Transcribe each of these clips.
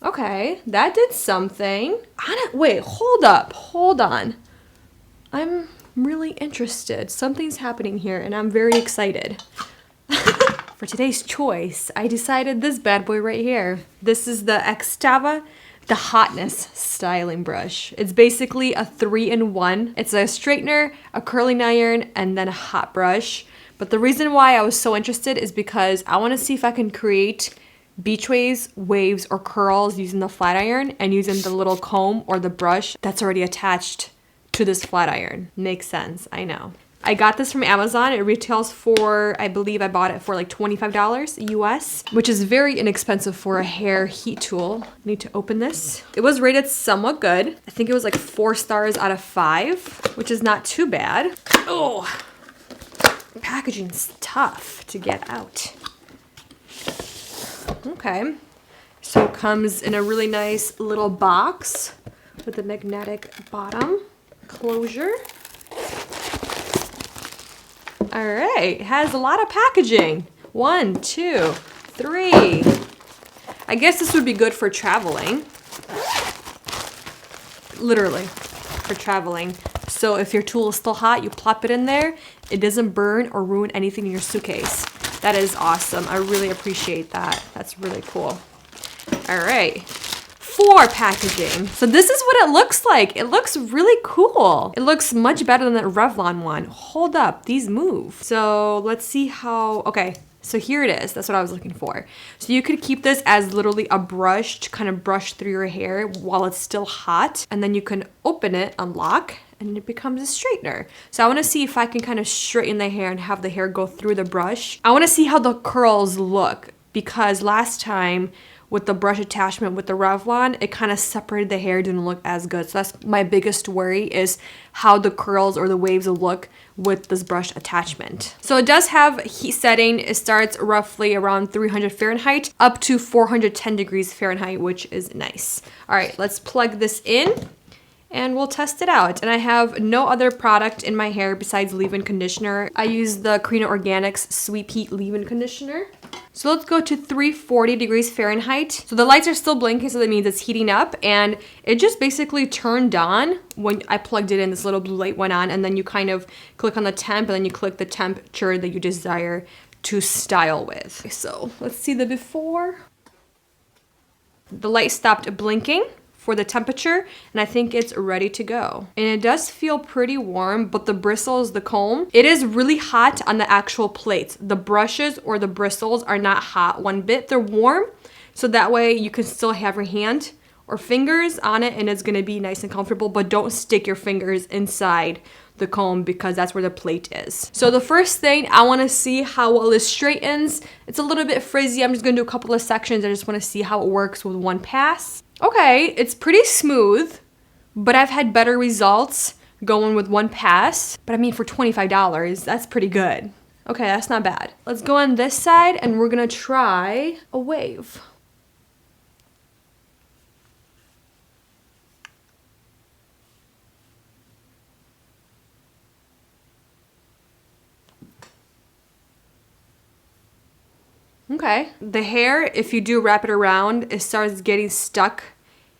Okay, that did something. Wait, hold on. I'm really interested. Something's happening here and I'm very excited. For today's choice, I decided this bad boy right here. This is the Xtava, the Hotness styling brush. It's basically a 3-in-1. It's a straightener, a curling iron, and then a hot brush. But the reason why I was so interested is because I want to see if I can create beach waves, or curls using the flat iron and using the little comb or the brush that's already attached to this flat iron. Makes sense, I know. I got this from Amazon. It retails for, I believe I bought it for like $25 US, which is very inexpensive for a hair heat tool. I need to open this. It was rated somewhat good. I think it was like 4 stars out of 5, which is not too bad. Oh, packaging's tough to get out. Okay, so it comes in a really nice little box with a magnetic bottom closure. All right, it has a lot of packaging. 1, 2, 3. I guess this would be good for traveling. Literally, for traveling. So if your tool is still hot, you plop it in there. It doesn't burn or ruin anything in your suitcase. That is awesome. I really appreciate that. That's really cool. All right. 4 packaging. So this is what it looks like. It looks really cool. It looks much better than that Revlon one. Hold up, these move. So let's see how, okay. So here it is. That's what I was looking for. So you could keep this as literally a brush to kind of brush through your hair while it's still hot. And then you can open it, unlock, and it becomes a straightener. So I want to see if I can kind of straighten the hair and have the hair go through the brush. I want to see how the curls look because last time with the brush attachment with the Revlon, it kind of separated the hair, didn't look as good. So that's my biggest worry is how the curls or the waves will look with this brush attachment. So it does have heat setting. It starts roughly around 300 Fahrenheit up to 410 degrees Fahrenheit, which is nice. All right, let's plug this in and we'll test it out. And I have no other product in my hair besides leave-in conditioner. I use the Carino Organics Sweet Heat leave-in conditioner. So let's go to 340 degrees Fahrenheit. So the lights are still blinking, so that means it's heating up. And it just basically turned on when I plugged it in. This little blue light went on, and then you kind of click on the temp, and then you click the temperature that you desire to style with. So let's see the before. The light stopped blinking for the temperature, and I think it's ready to go. And it does feel pretty warm, but the bristles, the comb, it is really hot on the actual plates. The brushes or the bristles are not hot one bit. They're warm, so that way you can still have your hand or fingers on it and it's gonna be nice and comfortable, but don't stick your fingers inside the comb because that's where the plate is. So the first thing, I wanna see how well it straightens. It's a little bit frizzy. I'm just gonna do a couple of sections. I just wanna see how it works with one pass. Okay, it's pretty smooth, but I've had better results going with one pass. But I mean, for $25, that's pretty good. Okay, that's not bad. Let's go on this side and we're gonna try a wave. Okay, the hair, if you do wrap it around, it starts getting stuck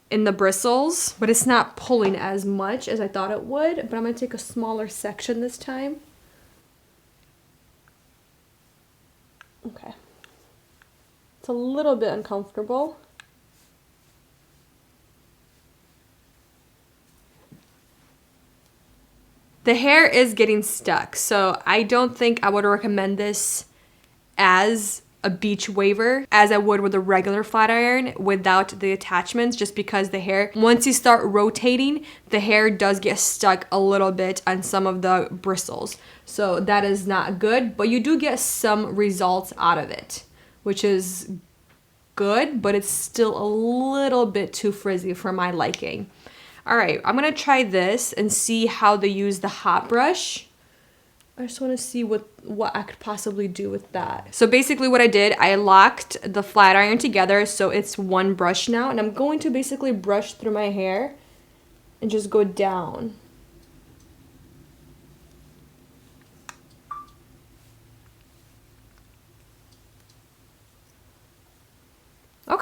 in the bristles, but it's not pulling as much as I thought it would. But I'm gonna take a smaller section this time. Okay. It's a little bit uncomfortable. The hair is getting stuck, so I don't think I would recommend this as a beach waver as I would with a regular flat iron without the attachments, just because the hair, once you start rotating, the hair does get stuck a little bit on some of the bristles. So that is not good, but you do get some results out of it, which is good, but it's still a little bit too frizzy for my liking. All right, I'm gonna try this and see how they use the hot brush. I just want to see what I could possibly do with that. So basically what I did, I locked the flat iron together so it's one brush now, and I'm going to basically brush through my hair and just go down.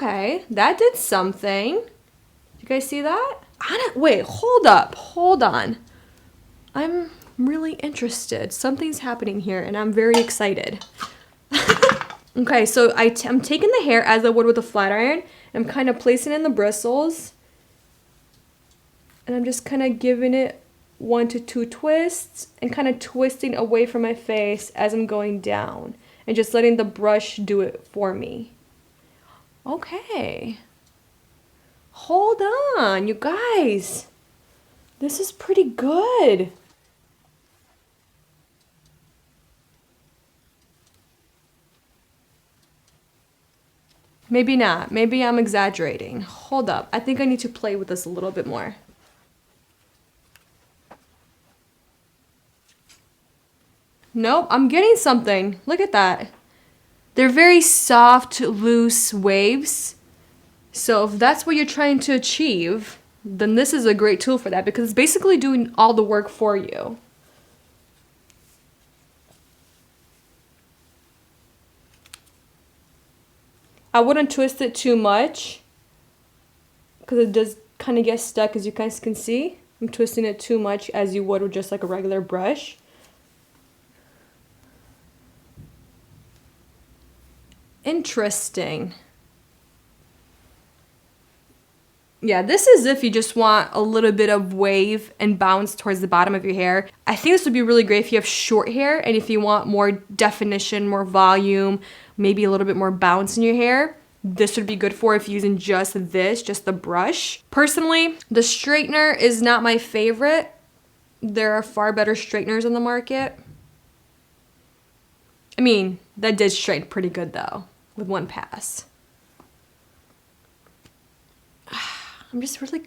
Okay, that did something. You guys see that? Wait, hold up, hold on. I'm really interested. Something's happening here and I'm very excited. Okay, so I'm taking the hair as I would with a flat iron. I'm kind of placing it in the bristles. And I'm just kind of giving it 1 to 2 twists and kind of twisting away from my face as I'm going down. And just letting the brush do it for me. Okay. Hold on, you guys. This is pretty good. Maybe not. Maybe I'm exaggerating. Hold up. I think I need to play with this a little bit more. Nope, I'm getting something. Look at that. They're very soft, loose waves. So if that's what you're trying to achieve, then this is a great tool for that because it's basically doing all the work for you. I wouldn't twist it too much because it does kind of get stuck, as you guys can see. I'm twisting it too much as you would with just like a regular brush. Interesting. Yeah, this is if you just want a little bit of wave and bounce towards the bottom of your hair. I think this would be really great if you have short hair and if you want more definition, more volume, maybe a little bit more bounce in your hair. This would be good for if you're using just the brush. Personally, the straightener is not my favorite. There are far better straighteners on the market. I mean, that did straighten pretty good though, with one pass. I'm just really,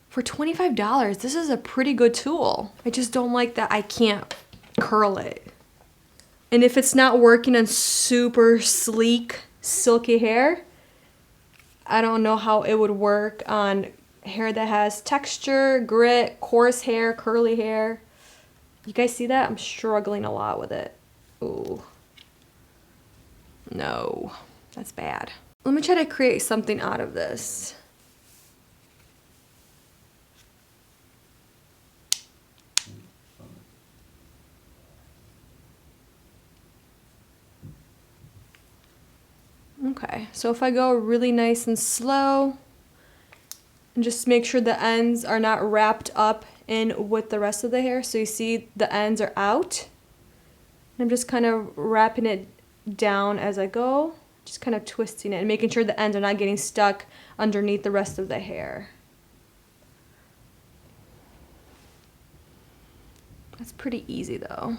for $25, this is a pretty good tool. I just don't like that I can't curl it. And if it's not working on super sleek, silky hair, I don't know how it would work on hair that has texture, grit, coarse hair, curly hair. You guys see that? I'm struggling a lot with it. Ooh. No, that's bad. Let me try to create something out of this. Okay, so if I go really nice and slow, and just make sure the ends are not wrapped up in with the rest of the hair, so you see the ends are out. I'm just kind of wrapping it down as I go, just kind of twisting it and making sure the ends are not getting stuck underneath the rest of the hair. That's pretty easy though.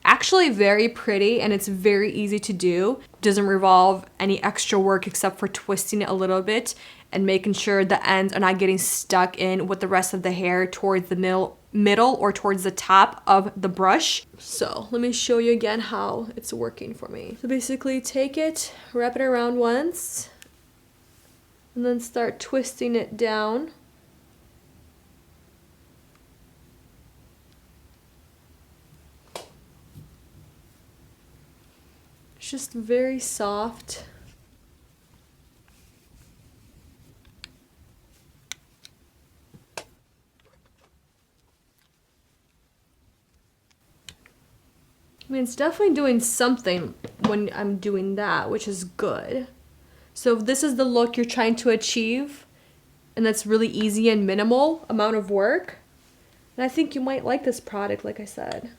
Actually very pretty and it's very easy to do. Doesn't revolve any extra work except for twisting it a little bit and making sure the ends are not getting stuck in with the rest of the hair towards the middle or towards the top of the brush. So let me show you again how it's working for me. So basically take it, wrap it around once, and then start twisting it down. It's just very soft. I mean, it's definitely doing something when I'm doing that, which is good. So if this is the look you're trying to achieve, and that's really easy and minimal amount of work, then I think you might like this product, like I said.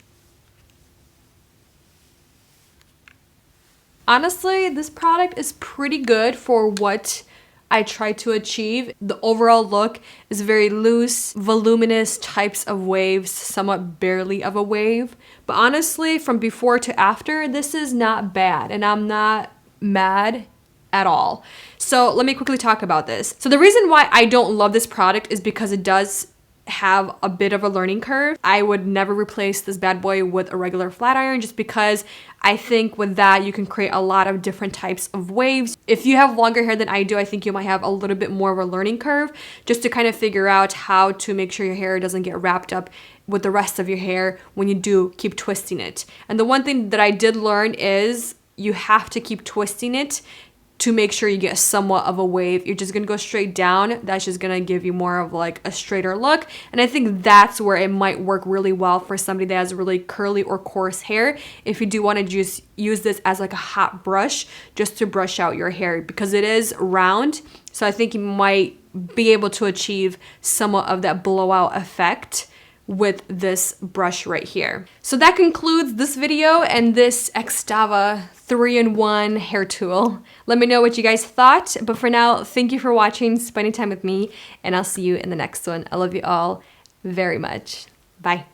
Honestly, this product is pretty good for what I try to achieve. The overall look is very loose, voluminous types of waves, somewhat barely of a wave. But honestly, from before to after, this is not bad, and I'm not mad at all. So let me quickly talk about this. So the reason why I don't love this product is because it does have a bit of a learning curve. I would never replace this bad boy with a regular flat iron just because I think with that you can create a lot of different types of waves. If you have longer hair than I do, I think you might have a little bit more of a learning curve just to kind of figure out how to make sure your hair doesn't get wrapped up with the rest of your hair when you do keep twisting it. And the one thing that I did learn is you have to keep twisting it to make sure you get somewhat of a wave. You're just gonna go straight down. That's just gonna give you more of like a straighter look. And I think that's where it might work really well for somebody that has really curly or coarse hair. If you do wanna just use this as like a hot brush just to brush out your hair, because it is round. So I think you might be able to achieve somewhat of that blowout effect with this brush right here. So that concludes this video and this Xtava 3-in-1 hair tool. Let me know what you guys thought. But for now, thank you for watching, spending time with me, and I'll see you in the next one. I love you all very much. Bye.